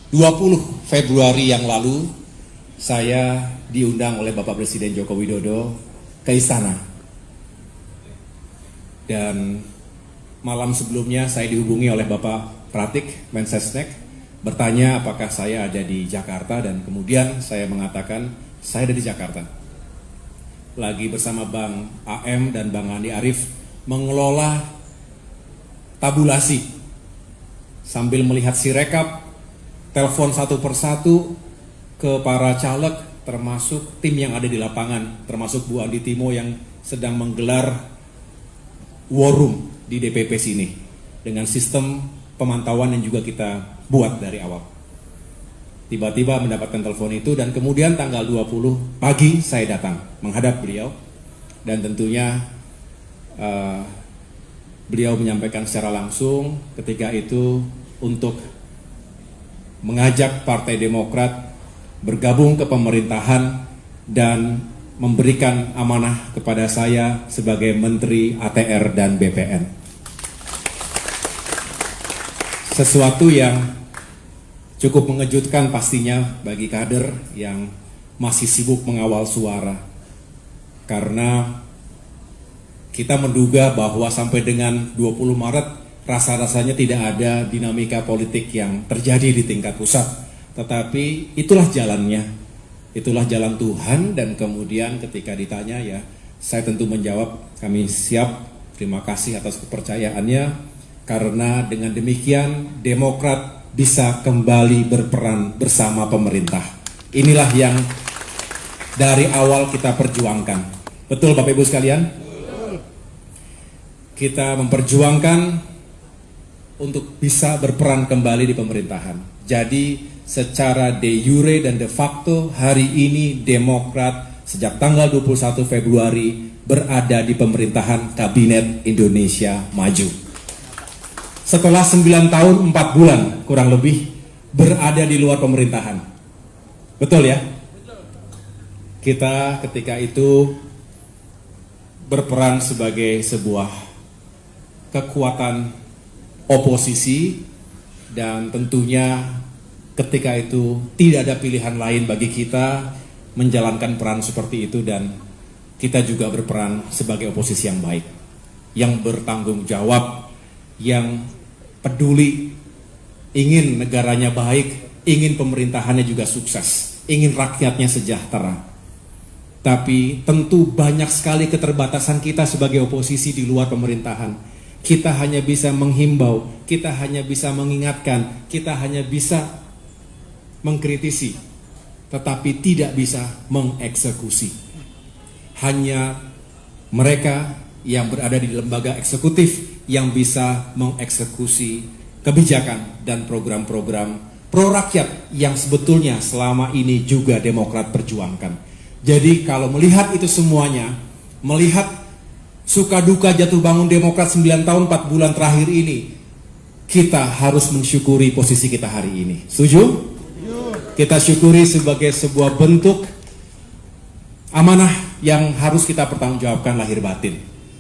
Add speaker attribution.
Speaker 1: 20 Februari yang lalu, saya diundang oleh Bapak Presiden Joko Widodo ke istana. Dan malam sebelumnya saya dihubungi oleh Bapak Pratik, Mensesnek, bertanya apakah saya ada di Jakarta, dan kemudian saya mengatakan saya ada di Jakarta. Lagi bersama Bang AM dan Bang Andi Arief mengelola tabulasi sambil melihat sirekap, telepon satu persatu ke para caleg, termasuk tim yang ada di lapangan, termasuk Bu Andi Timo yang sedang menggelar war room di DPP sini dengan sistem pemantauan yang juga kita buat dari awal. Tiba-tiba mendapatkan telepon itu, dan kemudian tanggal 20 pagi saya datang menghadap beliau, dan tentunya beliau menyampaikan secara langsung ketika itu untuk mengajak Partai Demokrat bergabung ke pemerintahan dan memberikan amanah kepada saya sebagai Menteri ATR dan BPN. Sesuatu yang cukup mengejutkan pastinya bagi kader yang masih sibuk mengawal suara. Karena kita menduga bahwa sampai dengan 20 Maret rasa-rasanya tidak ada dinamika politik yang terjadi di tingkat pusat. Tetapi itulah jalannya, itulah jalan Tuhan, dan kemudian ketika ditanya ya saya tentu menjawab kami siap, terima kasih atas kepercayaannya, karena dengan demikian Demokrat bisa kembali berperan bersama pemerintah. Inilah yang dari awal kita perjuangkan. Betul Bapak Ibu sekalian? Kita memperjuangkan untuk bisa berperan kembali di pemerintahan. Jadi secara de jure dan de facto hari ini Demokrat sejak tanggal 21 Februari berada di pemerintahan Kabinet Indonesia Maju. Setelah 9 tahun 4 bulan kurang lebih berada di luar pemerintahan. Betul ya? Kita ketika itu berperan sebagai sebuah kekuatan oposisi, dan tentunya ketika itu tidak ada pilihan lain bagi kita menjalankan peran seperti itu, dan kita juga berperan sebagai oposisi yang baik, yang bertanggung jawab, yang peduli, ingin negaranya baik, ingin pemerintahannya juga sukses, ingin rakyatnya sejahtera. Tapi tentu banyak sekali keterbatasan kita sebagai oposisi di luar pemerintahan. Kita hanya bisa menghimbau, kita hanya bisa mengingatkan, kita hanya bisa mengkritisi, tetapi tidak bisa mengeksekusi. Hanya mereka yang berada di lembaga eksekutif yang bisa mengeksekusi kebijakan dan program-program pro rakyat yang sebetulnya selama ini juga Demokrat perjuangkan. Jadi kalau melihat itu semuanya, melihat suka duka jatuh bangun Demokrat 9 tahun 4 bulan terakhir ini, kita harus mensyukuri posisi kita hari ini. Setuju? Kita syukuri sebagai sebuah bentuk amanah yang harus kita pertanggungjawabkan lahir batin.